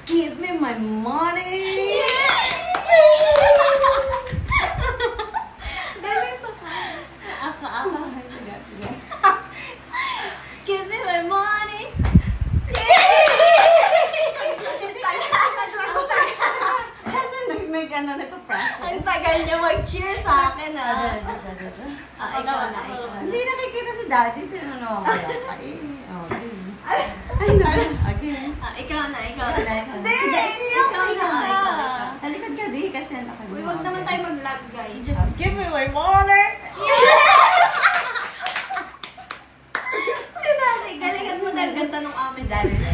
Give me my money! Ganito ka. Aka. Sige. Give me my money! Kasi may gano'n nagpa-process. Ang tagal niya mag-cheer sa akin, ah. Ikaw na. Hindi nakikita si daddy. Tinanong ako kaya. Okay. Ay, no. Again. Ikaw na. Hindi, Ikaw na. Talikod ka di kasi Uy, wag naman tayo mag-lag, guys. Give me my money! Galingan mo dahil ganda nung amin. Daddy